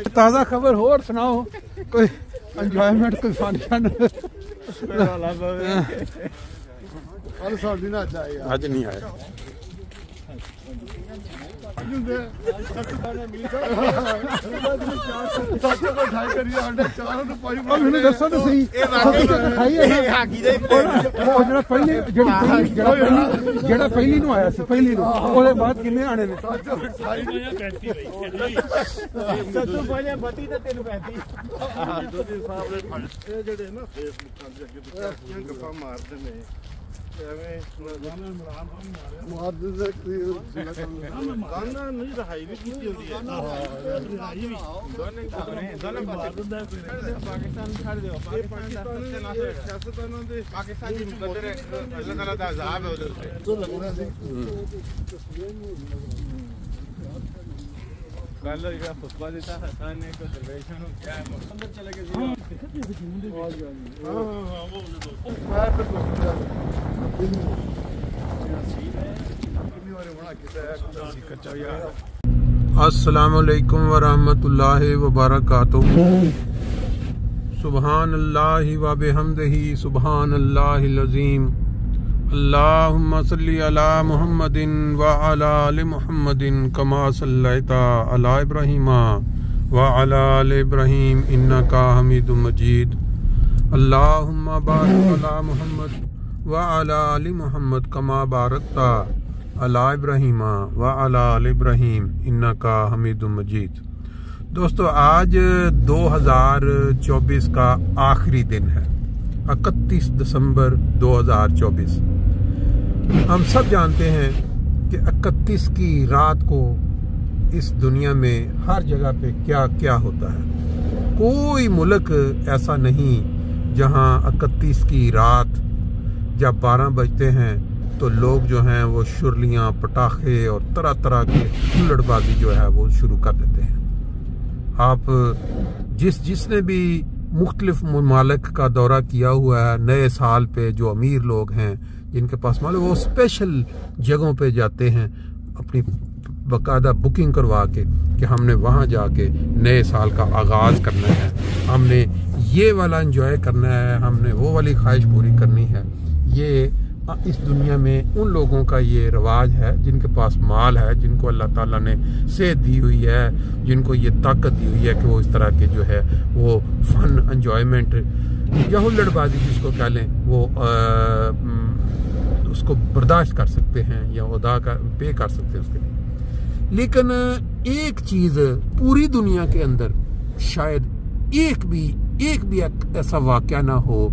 ताज़ा खबर हो और सुनाओ, कोई एंजॉयमेंट, कोई फंक्शन? आज नहीं आया। दसो तो सही, जेड़ा पहली नू आया सी, पहली नू ओदे बाद किन्ने आने ने? अस्सलामुअलैकुम वरहमतुल्लाहि वबरकातुहू। सुबहान अल्लाहि व बिहम्दिही सुबहान अल्लाहिल अज़ीम। अल्लाहुम्मा सल्लि अला मुहम्मदिन व अला आलि मुहम्मदिन कमा सल्लैता अला इब्राहीमा व अला आलि इब्राहीम इन्नका हमीदुम मजीद। अल्लाहुम्मा बारिक अला मुहम्मद व अला आलि मुहम्मद कमा बारकता अला इब्राहीमा व अला आलि इब्राहीम इन्नका हमीदुम मजीद। दोस्तों, आज 2024 का आखिरी दिन है, 31 दिसंबर 2024। हम सब जानते हैं कि 31 की रात को इस दुनिया में हर जगह पे क्या क्या होता है। कोई मुल्क ऐसा नहीं जहां 31 की रात जब 12 बजते हैं तो लोग जो हैं वो शुरलियाँ, पटाखे और तरह तरह की हुल्लड़बाजी जो है वो शुरू कर देते हैं। आप जिसने भी मुख्तलिफ ममालिक का दौरा किया हुआ है, नए साल पे जो अमीर लोग हैं जिनके पास मालूम, वो स्पेशल जगहों पे जाते हैं अपनी बाकायदा बुकिंग करवा के कि हमने वहाँ जाके नए साल का आगाज़ करना है, हमने ये वाला एंजॉय करना है, हमने वो वाली ख्वाहिश पूरी करनी है। ये इस दुनिया में उन लोगों का ये रवाज है जिनके पास माल है, जिनको अल्लाह ताला ने सेहत दी हुई है, जिनको ये ताकत दी हुई है कि वो इस तरह के जो है वो फन एंजॉयमेंट या हुल्लड़बाजी जिसको कह लें वो उसको बर्दाश्त कर सकते हैं या पे कर सकते हैं उसके लिए। लेकिन एक चीज़ पूरी दुनिया के अंदर शायद एक भी ऐसा वाक़या ना हो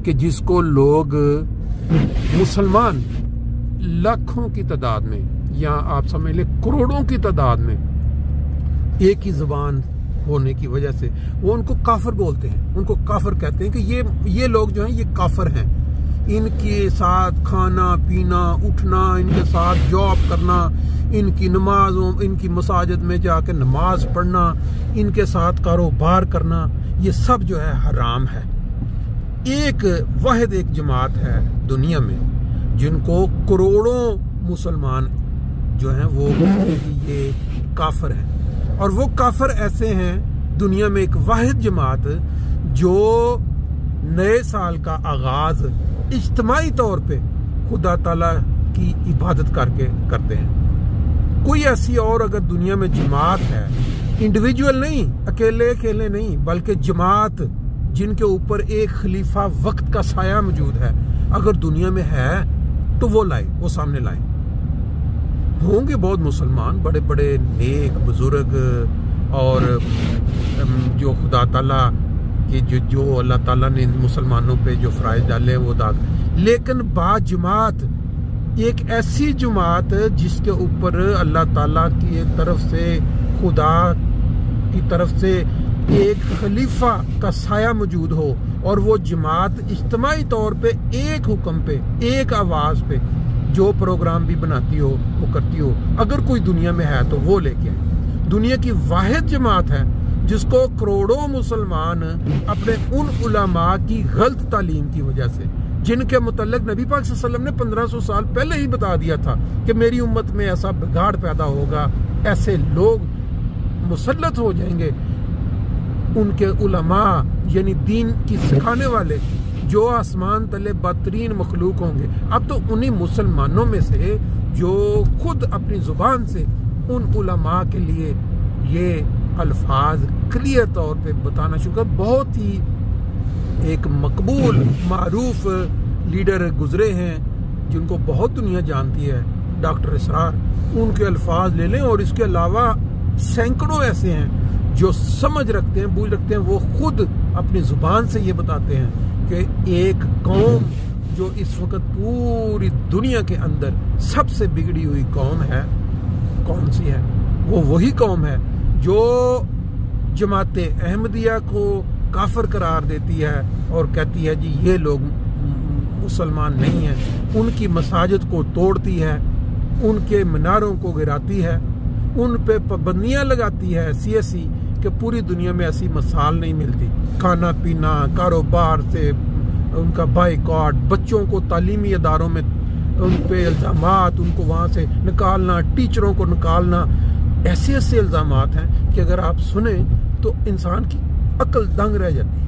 कि जिसको लोग मुसलमान लाखों की तादाद में या आप समझ लें करोड़ों की तादाद में एक ही जुबान होने की वजह से वो उनको काफिर बोलते हैं, उनको काफिर कहते हैं कि ये लोग जो हैं ये काफिर हैं। इनके साथ खाना पीना, उठना, इनके साथ जॉब करना, इनकी नमाजों, इनकी मसाजिद में जाकर नमाज पढ़ना, इनके साथ कारोबार करना, ये सब जो है हराम है। एक जमात है दुनिया में जिनको करोड़ों मुसलमान जो हैं वो ये काफिर हैं, और वो काफिर ऐसे हैं दुनिया में एक वाहिद जमात जो नए साल का आगाज इज्तिमाई तौर पे खुदा ताला की इबादत करके करते हैं। कोई ऐसी और अगर दुनिया में जमात है, इंडिविजुअल नहीं, अकेले नहीं, बल्कि जमात जिनके ऊपर एक खलीफा वक्त का साया मौजूद है, अगर दुनिया में है तो वो सामने लाए। होंगे बहुत मुसलमान, बड़े बड़े नेक बुजुर्ग और जो खुदा ताला की जो अल्लाह ताला ने मुसलमानों पे जो फराइज डाले वो दाग, लेकिन बाद जमात एक ऐसी जमात जिसके ऊपर अल्लाह ताला की तरफ से, खुदा की तरफ से एक खलीफा का साया मौजूद हो, और वो जमात इज्तिमाई तौर पे एक हुक्म पे, एक आवाज पे जो प्रोग्राम भी बनाती हो वो करती हो। अगर कोई दुनिया में है तो वो लेके आए। दुनिया की वाहिद जमात है जिसको करोड़ों मुसलमान अपने उन उलमा की गलत तालीम की वजह से, जिनके मुतल्लिक नबी पाक सल्लल्लाहु अलैहि वसल्लम ने 1500 साल पहले ही बता दिया था कि मेरी उम्मत में ऐसा बिगाड़ पैदा होगा, ऐसे लोग मुसल्लत हो जाएंगे, उनके उलमा यानी दीन की सिखाने वाले जो आसमान तले बदतरीन मखलूक होंगे। अब तो उन्हीं मुसलमानों में से जो खुद अपनी जुबान से उन उलमा के लिए ये अल्फाज क्लियर तौर पे बताना शुरू कर, बहुत ही एक मकबूल मारूफ लीडर गुजरे हैं जिनको बहुत दुनिया जानती है, डॉक्टर इसरार, उनके अल्फाज ले लें। और इसके अलावा सैकड़ों ऐसे हैं जो समझ रखते हैं, बूझ रखते हैं, वो खुद अपनी जुबान से ये बताते हैं कि एक कौम जो इस वक्त पूरी दुनिया के अंदर सबसे बिगड़ी हुई कौम है, कौन सी है? वो वही कौम है जो जमात अहमदिया को काफिर करार देती है और कहती है जी ये लोग मुसलमान नहीं हैं, उनकी मसाजिद को तोड़ती है, उनके मीनारों को गिराती है, उन पे पाबंदियां लगाती है ऐसी कि पूरी दुनिया में ऐसी मिसाल नहीं मिलती। खाना पीना, कारोबार से उनका बाइकॉट, बच्चों को तालीमी अदारों में उन पे इल्ज़ामात, उनको वहाँ से निकालना, टीचरों को निकालना, ऐसे ऐसे इल्ज़ामात हैं कि अगर आप सुने तो इंसान की अक्ल दंग रह जाती है।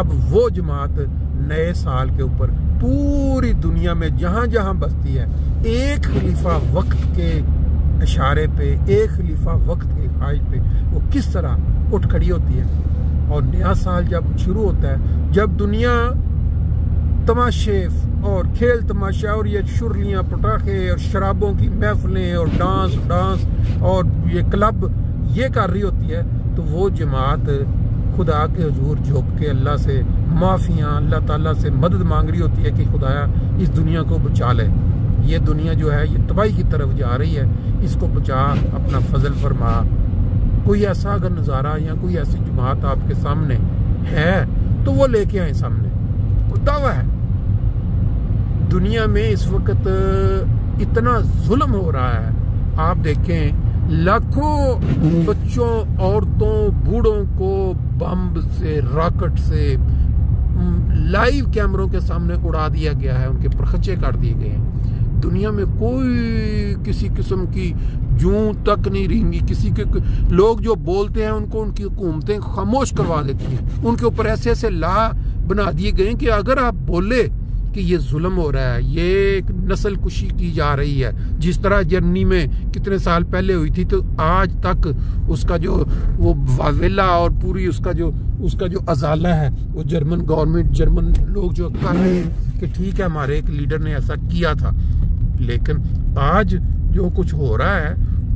अब वो जमात नए साल के ऊपर पूरी दुनिया में जहाँ जहाँ बसती है, एक खलीफा वक्त के इशारे पे, एक खलीफा वक्त के ख्वाहिश पे वो किस तरह उठ खड़ी होती है। और नया साल जब शुरू होता है, जब दुनिया तमाशे और खेल तमाशा और ये शुरलियाँ, पटाखे और शराबों की महफिलें और डांस और ये क्लब ये कर रही होती है, तो वो जमात खुदा के हुजूर झुक के अल्लाह से माफ़ियाँ, अल्लाह ताला से मदद मांग रही होती है कि खुदाया इस दुनिया को बचा ले, ये दुनिया जो है ये तबाही की तरफ जा रही है, इसको बचा, अपना फजल फरमा। कोई ऐसा अगर नज़ारा या कोई ऐसी जमात आपके सामने है तो वो लेके आए सामने। वो दावा है दुनिया में इस वक्त इतना जुल्म हो रहा है, आप देखें लाखों बच्चों, औरतों, बूढ़ों को बम से, रॉकेट से लाइव कैमरों के सामने उड़ा दिया गया है, उनके परखचे काट दिए गए हैं। दुनिया में कोई किसी किस्म की जूं तक नहीं रहेंगी, किसी के लोग जो बोलते हैं उनको उनकी हुकूमतें खामोश करवा देती हैं। उनके ऊपर ऐसे ऐसे ला बना दिए गए कि अगर आप बोले कि ये जुल्म हो रहा है, ये एक नस्ल कुशी की जा रही है, जिस तरह जर्मनी में कितने साल पहले हुई थी, तो आज तक उसका जो वो वावेला और पूरी उसका जो अजाला है, वो जर्मन गवर्नमेंट, जर्मन लोग जो कर रहे हैं कि ठीक है हमारे एक लीडर ने ऐसा किया था। लेकिन आज जो कुछ हो रहा है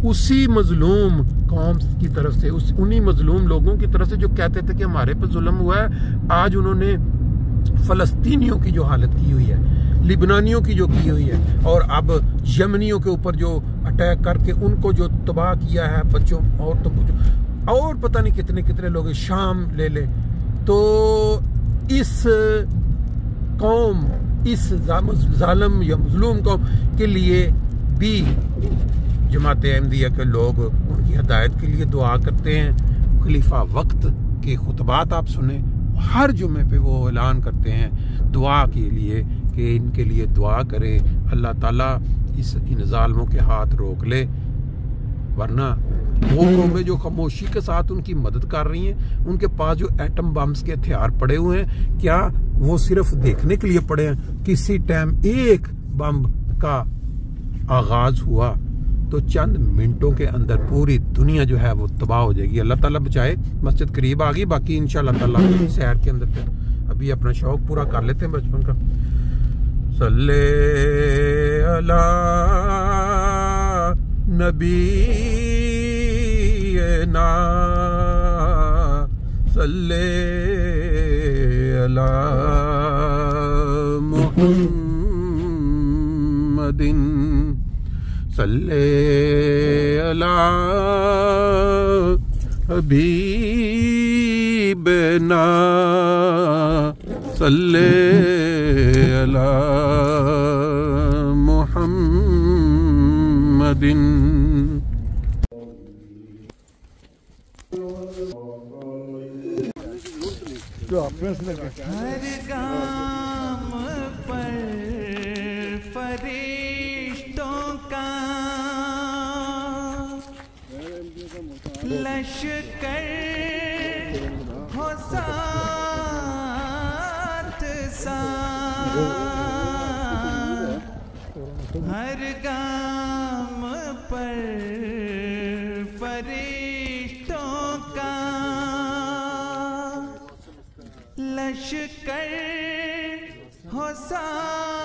उसी मजलूम कौम की तरफ से, उन्हीं मजलूम लोगों की तरफ से जो कहते थे कि हमारे पर जुल्म हुआ है, आज उन्होंने फलस्तीनियों की जो हालत की हुई है, लिबनानियों की जो की हुई है, और अब यमनियों के ऊपर जो अटैक करके उनको जो तबाह किया है, बच्चों औरतों को, और पता नहीं कितने कितने लोग, शाम ले ले। तो इस कौम, इस जालिम या मजलूम कौम के लिए भी जमात अहमदिया के लोग उनकी हिदायत के लिए दुआ करते हैं। खलीफा वक्त के खुतबात आप सुने, हर जुमे पे वो ऐलान करते हैं दुआ के लिए कि इनके लिए दुआ करें, अल्लाह ताला इन जालिमों के हाथ रोक ले। वरना वो कौमें जो खामोशी के साथ उनकी मदद कर रही हैं, उनके पास जो एटम बम्स के हथियार पड़े हुए हैं, क्या वो सिर्फ देखने के लिए पड़े हैं? किसी टाइम एक बम का आगाज हुआ तो चंद मिनटों के अंदर पूरी दुनिया जो है वो तबाह हो जाएगी। अल्लाह ताला बचाए। मस्जिद करीब आ गई, बाकी इंशाअल्लाह ताला सैर के अंदर पे अभी अपना शौक पूरा कर लेते हैं बचपन का। सल्ले अला नबी ना सल्ले अला मुहम्मदिन सल्ले अला हबीबना सल्ले अला मुहम्मदिन। हर गाम पर फरिश्तों का लश्कर हो साथ साथ, हर गाम पर फरिश्तों का लश्कर हो साथ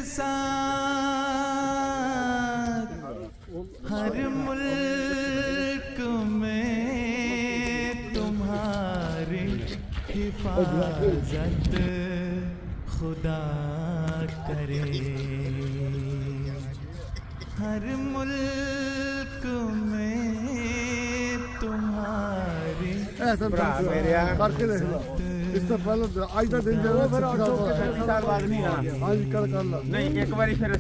साथ, हर मुल्क में तुम्हारी हिफाजत खुदा करे, हर मुल्क में तुम्हारी इससे पहले आज का दिन नहीं, एक बार फिर